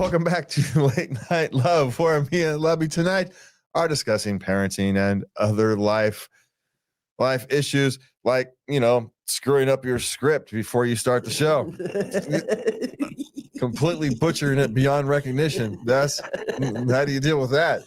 Welcome back to Late Night Love, where me and Lubby tonight are discussing parenting and other life issues, like, screwing up your script before you start the show. Completely butchering it beyond recognition. How do you deal with that?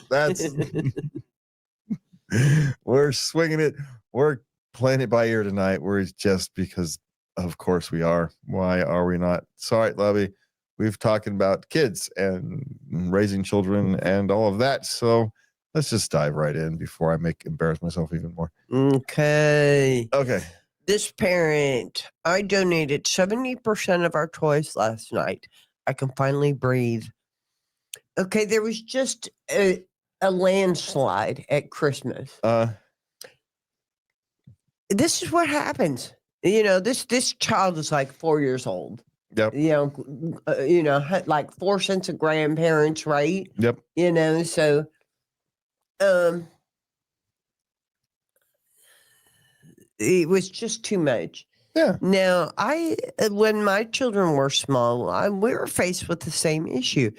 We're swinging it. We're playing it by ear tonight. We're just because, of course, we are. Why are we not? Sorry, Lubby. We've talking about kids and raising children and all of that. So let's just dive right in before I embarrass myself even more. Okay. Okay. This parent, I donated 70% of our toys last night. I can finally breathe. Okay, there was just a landslide at Christmas. This is what happens. This child is like 4 years old. Yep. Had like 4 sets of grandparents, right? Yep. So it was just too much. Yeah. Now, when my children were small, we were faced with the same issue,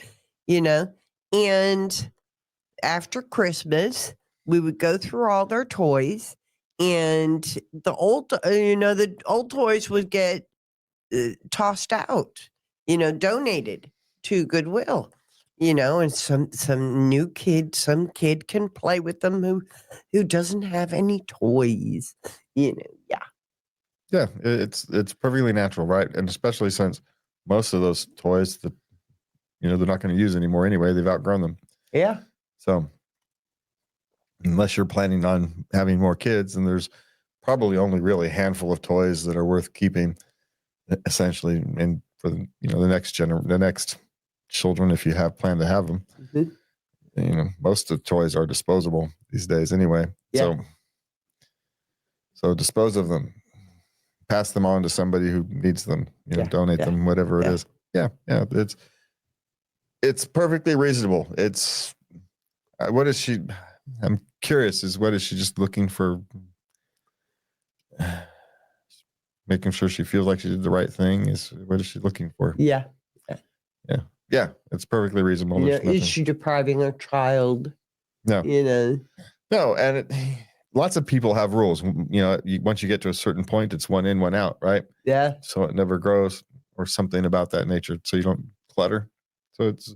and after Christmas, we would go through all their toys, and the old toys would get tossed out, donated to Goodwill, and some kid can play with them who doesn't have any toys, Yeah. Yeah, it's perfectly natural, right? And especially since most of those toys that they're not going to use anymore anyway, they've outgrown them. Yeah. So unless you're planning on having more kids, and there's probably only really a handful of toys that are worth keeping, essentially, and for the next children, if you have planned to have them. Mm-hmm. Most of the toys are disposable these days anyway. Yeah. So dispose of them. Pass them on to somebody who needs them, donate them, whatever it is. Yeah. It's perfectly reasonable. It's, what is she, I'm curious, what is she just looking for? Making sure she feels like she did the right thing what is she looking for? Yeah. It's perfectly reasonable. Is she depriving her child? No. No, and lots of people have rules. Once you get to a certain point, it's one in, one out, right? Yeah. So it never grows or something about that nature. So you don't clutter. So it's,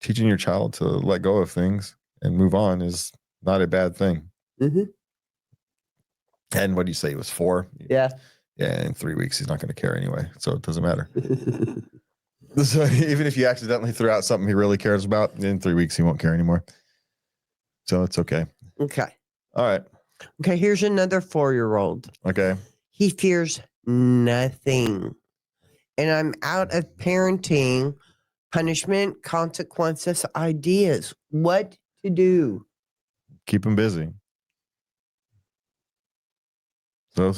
teaching your child to let go of things and move on is not a bad thing. Mm-hmm. And what do you say? He was 4? Yeah. Yeah. In 3 weeks, he's not going to care anyway. So it doesn't matter. So even if you accidentally threw out something he really cares about, in 3 weeks, he won't care anymore. So it's okay. Okay. All right. Okay, here's another 4-year-old. Okay. He fears nothing. And I'm out of parenting, punishment, consequences, ideas. What to do? Keep him busy. So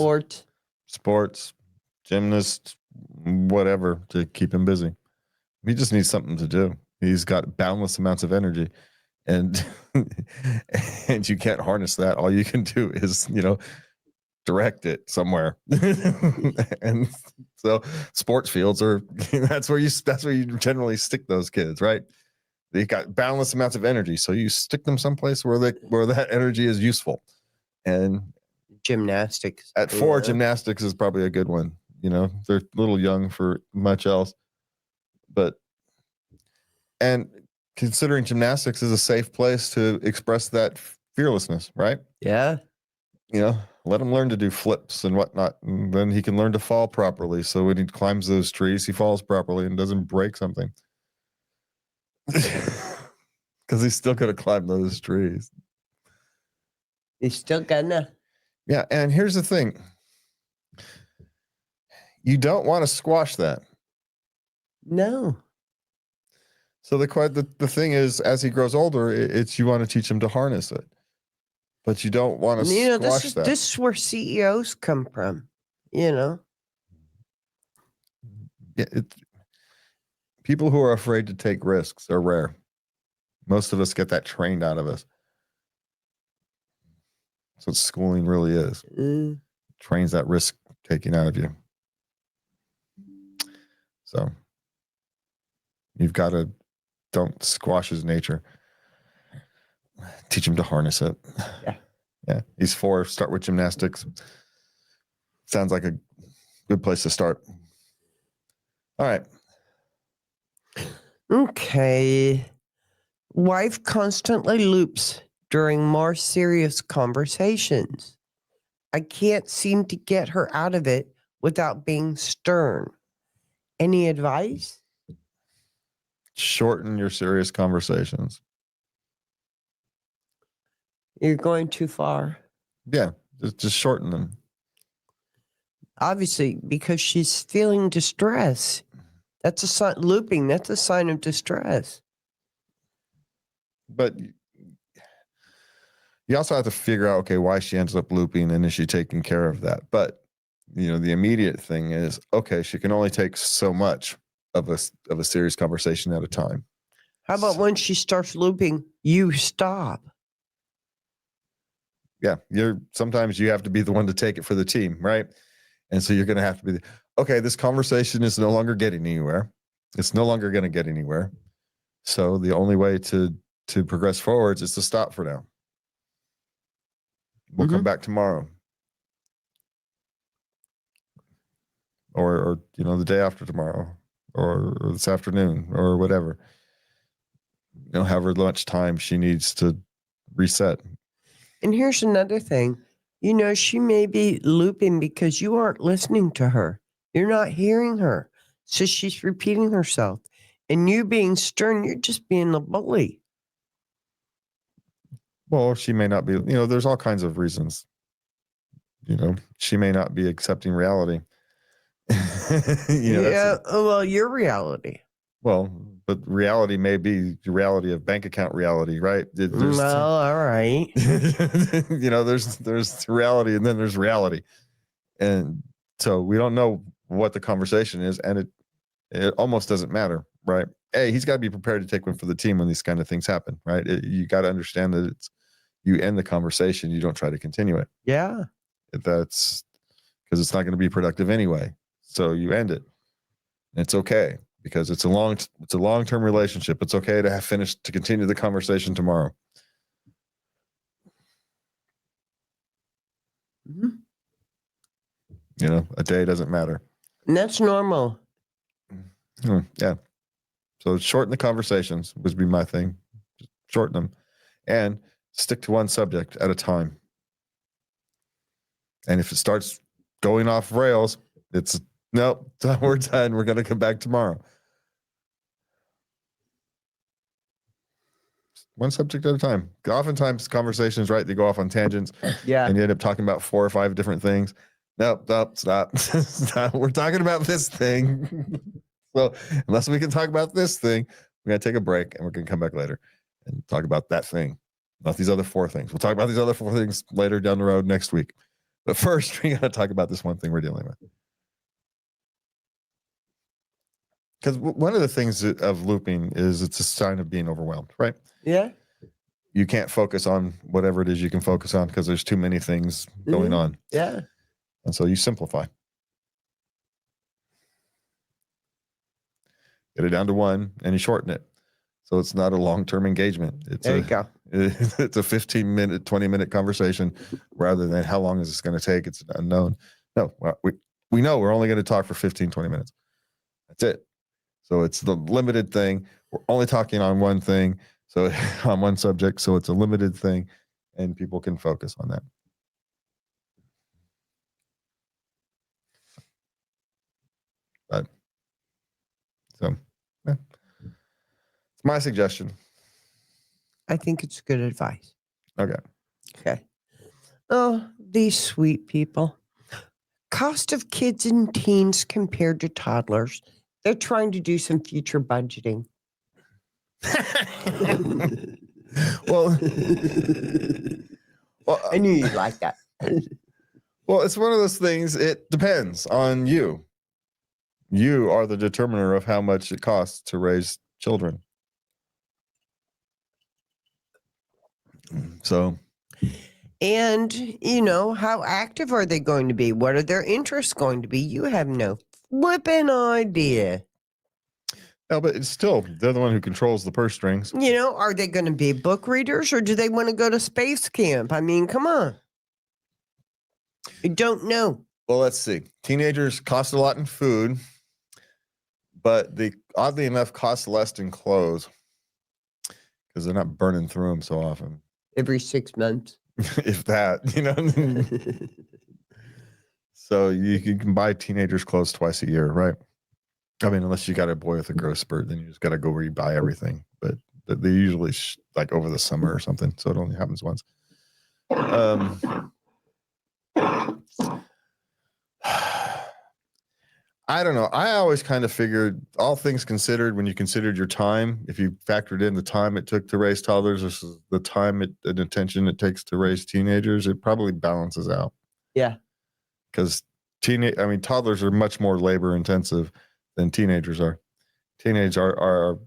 sports, gymnast, whatever, to keep him busy. He just needs something to do. He's got boundless amounts of energy. And and you can't harness that. All you can do is, direct it somewhere. And so sports fields are that's where you generally stick those kids, right? They got boundless amounts of energy, so you stick them someplace where that energy is useful. And gymnastics at 4, gymnastics is probably a good one. They're a little young for much else, and considering gymnastics is a safe place to express that fearlessness, right? Yeah. Let him learn to do flips and whatnot, and then he can learn to fall properly. So when he climbs those trees, he falls properly and doesn't break something. Because he's still going to climb those trees. He's still gonna. Yeah, and here's the thing. You don't want to squash that. No. So the thing is, as he grows older, you want to teach him to harness it. But you don't want to squash that. This is where CEOs come from, Yeah, people who are afraid to take risks are rare. Most of us get that trained out of us. That's what schooling really is. Trains that risk taking out of you. So, You've got to, don't squash his nature. Teach him to harness it. Yeah. Yeah. He's 4. Start with gymnastics. Sounds like a good place to start. All right. Okay. Wife constantly loops during more serious conversations. I can't seem to get her out of it without being stern. Any advice? Shorten your serious conversations. You're going too far. Yeah. Just shorten them. Obviously, because she's feeling distress. That's a sign. Looping, that's a sign of distress. But you also have to figure out, okay, why she ends up looping and is she taking care of that? But, the immediate thing is, okay, she can only take so much of a serious conversation at a time. How about when she starts looping, you stop? Yeah. Sometimes you have to be the one to take it for the team, right? And so you're going to have to be, okay, this conversation is no longer getting anywhere. It's no longer going to get anywhere. So the only way to progress forwards is to stop for now. We'll come back tomorrow. Or the day after tomorrow, or this afternoon, or whatever. However much time she needs to reset. And here's another thing. She may be looping because you aren't listening to her. You're not hearing her. So she's repeating herself. And you being stern, you're just being a bully. Well, she may not be, there's all kinds of reasons. She may not be accepting reality. Well, your reality. Well, but reality may be the reality of bank account reality, right? Well, all right. There's reality and then there's reality. And so we don't know what the conversation is, and it almost doesn't matter, right? Hey, he's got to be prepared to take one for the team when these kind of things happen, right? You got to understand that you end the conversation, you don't try to continue it. Yeah. That's because it's not going to be productive anyway. So you end it. And it's okay because it's a long-term relationship. It's okay to continue the conversation tomorrow. A day doesn't matter. And that's normal. Yeah. So shorten the conversations would be my thing. Just shorten them and stick to one subject at a time. And if it starts going off rails, it's nope, we're done. We're going to come back tomorrow. One subject at a time. Oftentimes conversations, right? They go off on tangents. Yeah. And you end up talking about 4 or 5 different things. Nope, stop. Stop. We're talking about this thing. So unless we can talk about this thing, we're going to take a break and we're going to come back later and talk about that thing, not these other 4 things. We'll talk about these other 4 things later down the road next week. But first, we got to talk about this one thing we're dealing with. Because one of the things of looping is it's a sign of being overwhelmed, right? Yeah. You can't focus on whatever it is you can focus on because there's too many things going on. Yeah. And so you simplify. Get it down to 1 and you shorten it. So it's not a long-term engagement. There you go. It's a 15-minute, 20-minute conversation rather than how long is this going to take? It's unknown. No, we know we're only going to talk for 15, 20 minutes. That's it. So it's the limited thing. We're only talking on one thing. So on one subject. So it's a limited thing and people can focus on that. But so yeah. It's my suggestion. I think it's good advice. Okay. Oh, these sweet people. Cost of kids and teens compared to toddlers. They're trying to do some future budgeting. well, I knew you'd like that. Well, it's one of those things. It depends on you. You are the determiner of how much it costs to raise children. So, and how active are they going to be? What are their interests going to be? You have no flipping idea. No, but it's still, they're the one who controls the purse strings. You know, are they going to be book readers or do they want to go to space camp? I mean, come on. I don't know. Well, let's see. Teenagers cost a lot in food, but they oddly enough cost less in clothes because they're not burning through them so often. Every 6 months. If that, you know. So you can buy teenagers clothes twice a year, right? I mean, unless you got a boy with a growth spurt, then you just got to go where you buy everything. But they usually like over the summer or something, so it only happens once. I don't know. I always kind of figured, all things considered, when you considered your time, if you factored in the time it took to raise toddlers versus the time and attention it takes to raise teenagers, it probably balances out. Yeah. Because toddlers are much more labor intensive than teenagers are. Teenagers are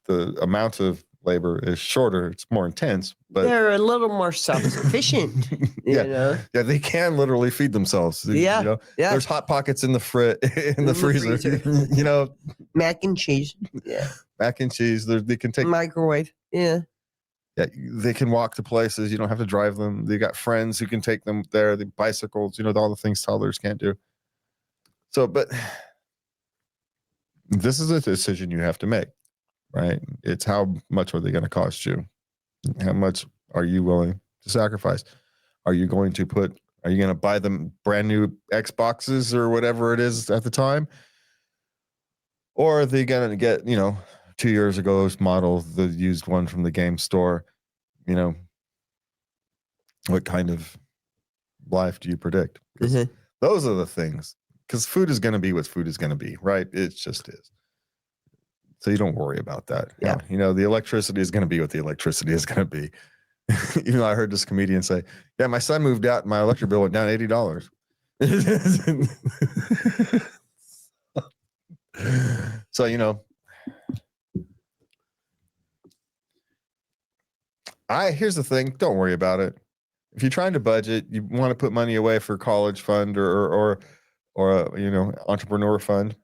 the amount of labor is shorter. It's more intense, but they're a little more self-sufficient. Yeah. You know? Yeah, they can literally feed themselves. Yeah. You know? Yeah. There's hot pockets in the freezer. You know, mac and cheese. Yeah. Mac and cheese. They can take microwave. Yeah. Yeah, they can walk to places. You don't have to drive them. They got friends who can take them there. The bicycles, you know, all the things toddlers can't do. So, but this is a decision you have to make, right? It's how much are they going to cost you? How much are you willing to sacrifice? Are you going to buy them brand new Xboxes or whatever it is at the time? Or are they going to get, 2 years ago's model, the used one from the game store? You know, what kind of life do you predict? Mm-hmm. Those are the things. Because food is going to be what food is going to be, right? It just is. So you don't worry about that. Yeah. The electricity is going to be what the electricity is going to be. Even though I heard this comedian say, yeah, my son moved out and my electric bill went down $80. So, here's the thing. Don't worry about it. If you're trying to budget, you want to put money away for college fund or entrepreneur fund,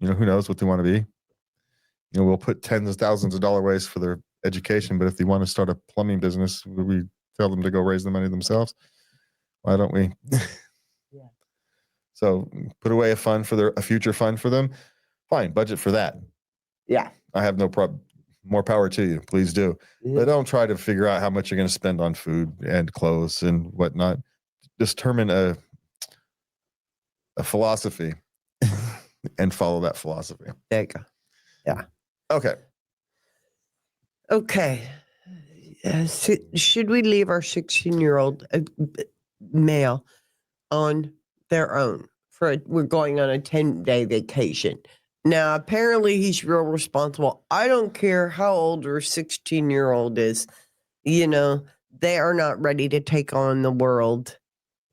who knows what they want to be. We'll put tens of thousands of dollars ways for their education, but if they want to start a plumbing business, we tell them to go raise the money themselves. Why don't we? Yeah. So put away a future fund for them. Fine, budget for that. Yeah. I have no problem. More power to you. Please do. Yeah. But don't try to figure out how much you're going to spend on food and clothes and whatnot. Determine a philosophy and follow that philosophy. There you go. Yeah. Okay. Should we leave our 16-year-old male on their own? We're going on a 10-day vacation. Now, apparently he's real responsible. I don't care how old our 16-year-old is. They are not ready to take on the world,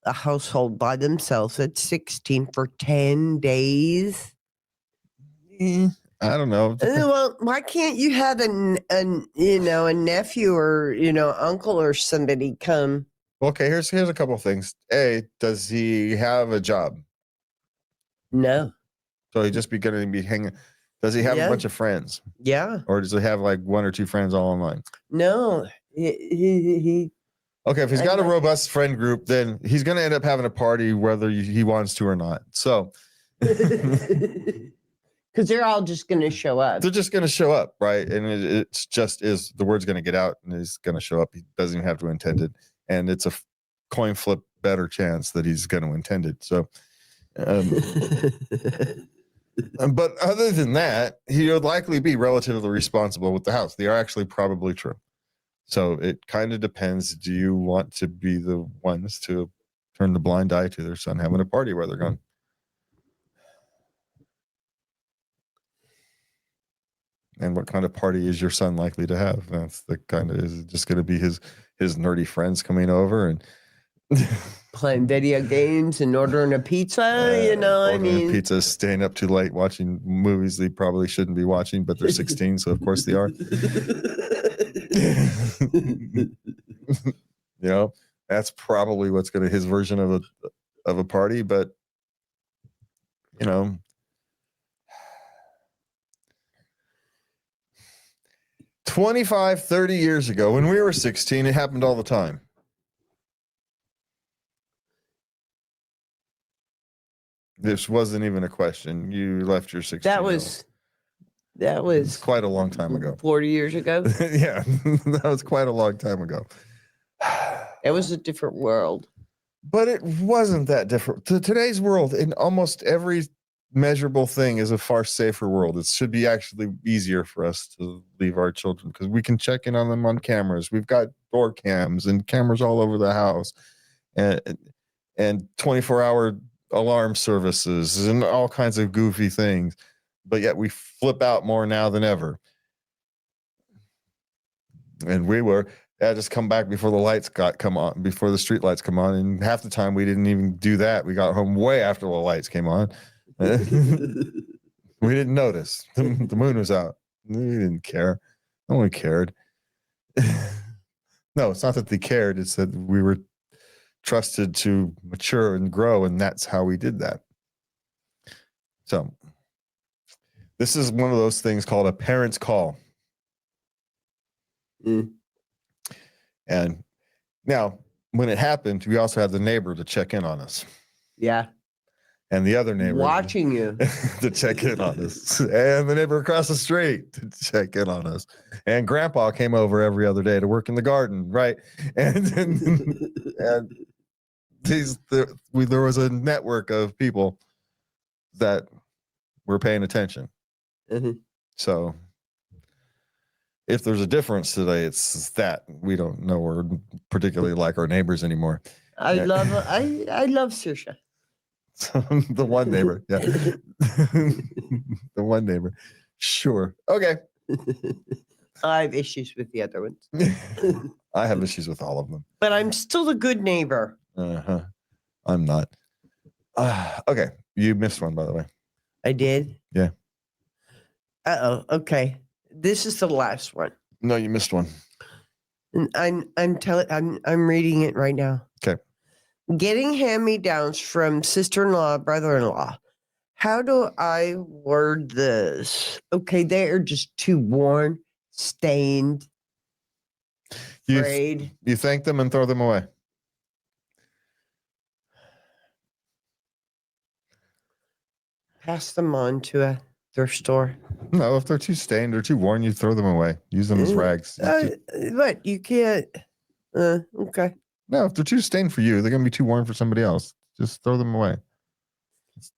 a household by themselves at 16 for 10 days. I don't know. Well, why can't you have a nephew or, uncle or somebody come? Okay, here's a couple of things. A, does he have a job? No. So he'd just going to be hanging. Does he have a bunch of friends? Yeah. Or does he have like one or two friends all online? No. He Okay, if he's got a robust friend group, then he's going to end up having a party whether he wants to or not. So. Because they're all just going to show up. They're just going to show up, right? And it's just is the word's going to get out and he's going to show up. He doesn't even have to intend it. And it's a coin flip better chance that he's going to intend it. So, but other than that, he would likely be relatively responsible with the house. They are actually probably true. So it kind of depends. Do you want to be the ones to turn the blind eye to their son having a party where they're going? And what kind of party is your son likely to have? That's the kind of, is it just going to be his nerdy friends coming over and playing video games and ordering a pizza, pizza, staying up too late watching movies they probably shouldn't be watching, but they're 16, so of course they are. That's probably what's going to his version of a party, but 25, 30 years ago, when we were 16, it happened all the time. This wasn't even a question. You left your 16. That was quite a long time ago. 40 years ago. Yeah, that was quite a long time ago. It was a different world. But it wasn't that different. Today's world, in almost every measurable thing, is a far safer world. It should be actually easier for us to leave our children because we can check in on them on cameras. We've got door cams and cameras all over the house, and 24-hour alarm services and all kinds of goofy things. But yet we flip out more now than ever. And we had just come back before the lights come on, before the street lights come on. And half the time we didn't even do that. We got home way after the lights came on. We didn't notice. The moon was out. We didn't care. No one cared. No, it's not that they cared. It's that we were trusted to mature and grow. And that's how we did that. So this is one of those things called a parent's call. And now, when it happened, we also had the neighbor to check in on us. Yeah. And the other neighbor watching you to check in on us. And the neighbor across the street to check in on us. And grandpa came over every other day to work in the garden, right? And there was a network of people that were paying attention. Mm-hmm. So if there's a difference today, it's that we don't know or particularly like our neighbors anymore. I love Saoirse. The one neighbor, yeah. The one neighbor. Sure. Okay. I have issues with the other ones. I have issues with all of them. But I'm still a good neighbor. Uh-huh. I'm not. Okay. You missed one, by the way. I did? Yeah. Okay. This is the last one. No, you missed one. I'm reading it right now. Okay. Getting hand-me-downs from sister-in-law, brother-in-law. How do I word this? Okay, they are just too worn, stained, frayed. You thank them and throw them away. Pass them on to a thrift store. No, if they're too stained or too worn, you throw them away. Use them as rags. What? You can't. Okay. No, if they're too stained for you, they're going to be too worn for somebody else. Just throw them away.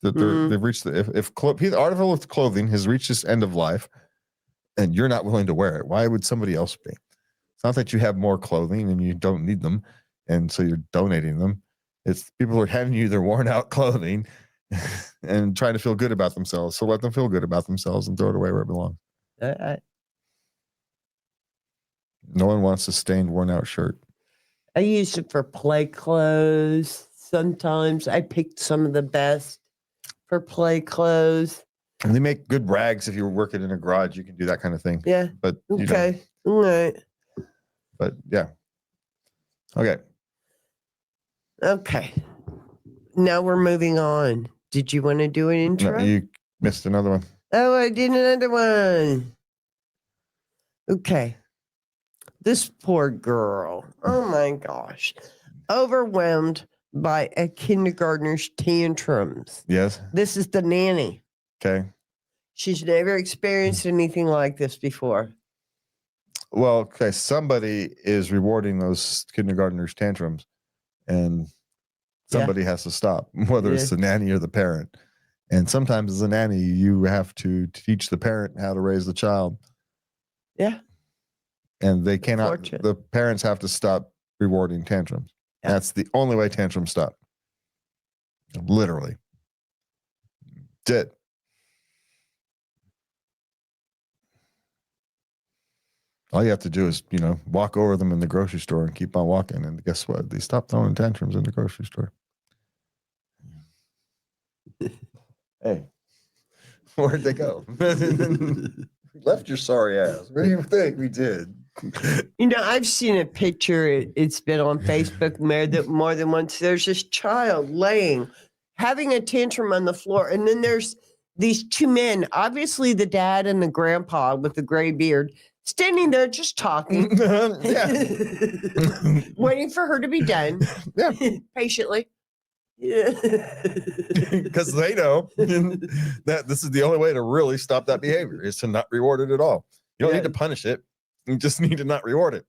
They've reached if article of clothing has reached its end of life, and you're not willing to wear it, why would somebody else be? It's not that you have more clothing and you don't need them, and so you're donating them. It's people are handing you their worn out clothing and trying to feel good about themselves. So let them feel good about themselves and throw it away where it belongs. No one wants a stained, worn out shirt. I use it for play clothes. Sometimes I picked some of the best for play clothes. And they make good rags. If you're working in a garage, you can do that kind of thing. Yeah. But okay. All right. But yeah. Okay. Okay. Now we're moving on. Did you want to do an intro? No, you missed another one. Oh, I did another one. Okay. This poor girl. Oh my gosh. Overwhelmed by a kindergartner's tantrums. Yes. This is the nanny. Okay. She's never experienced anything like this before. Well, okay. Somebody is rewarding those kindergartners' tantrums, and somebody has to stop, whether it's the nanny or the parent. And sometimes as a nanny, you have to teach the parent how to raise the child. Yeah. And they cannot, the parents have to stop rewarding tantrums. Yeah. That's the only way tantrums stop. Literally. That's it. All you have to do is, walk over them in the grocery store and keep on walking. And guess what? They stop throwing tantrums in the grocery store. Hey, where'd they go? Left your sorry ass. What do you think we did? I've seen a picture. It's been on Facebook more than once. There's this child having a tantrum on the floor. And then there's these two men, obviously the dad and the grandpa with the gray beard, standing there just talking, waiting for her to be done. Yeah. Patiently. Yeah. Because they know that this is the only way to really stop that behavior is to not reward it at all. You don't need to punish it. You just need to not reward it.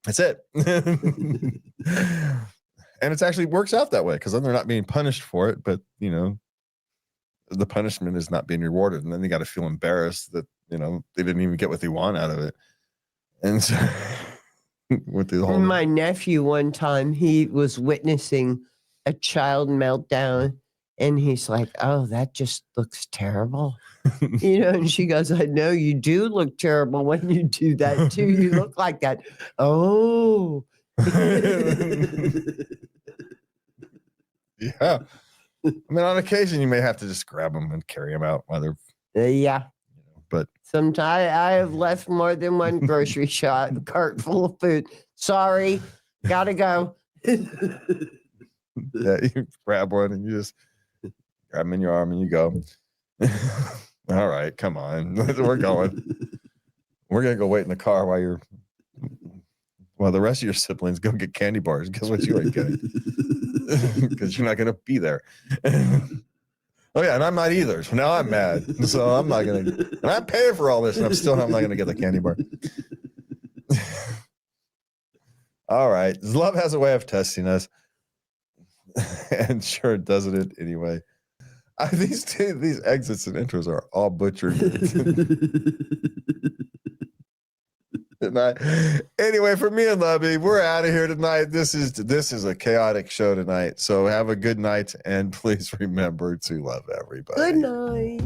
That's it. And it actually works out that way because then they're not being punished for it, but you know, the punishment is not being rewarded. And then they got to feel embarrassed that, you know, they didn't even get what they want out of it. And so with the whole my nephew one time, he was witnessing a child meltdown and he's like, oh, that just looks terrible. You know, and she goes, I know you do look terrible when you do that too. You look like that. Oh. Yeah. I mean, on occasion, you may have to just grab them and carry them out while they're. Yeah. You know, but sometimes I have left more than one grocery cart full of food. Sorry. Gotta go. Yeah, you grab one and you just grab them in your arm and you go. All right, come on. We're going. We're going to go wait in the car while the rest of your siblings go get candy bars. Guess what you ain't getting? Because you're not going to be there. Oh, yeah, and I'm not either. So now I'm mad. So I'm not going to. And I'm paying for all this, and I'm not going to get the candy bar. All right. Love has a way of testing us. And sure, doesn't it anyway? These exits and intros are all butchered. Anyway, for me and Lubby, we're out of here tonight. This is a chaotic show tonight. So have a good night, and please remember to love everybody. Good night.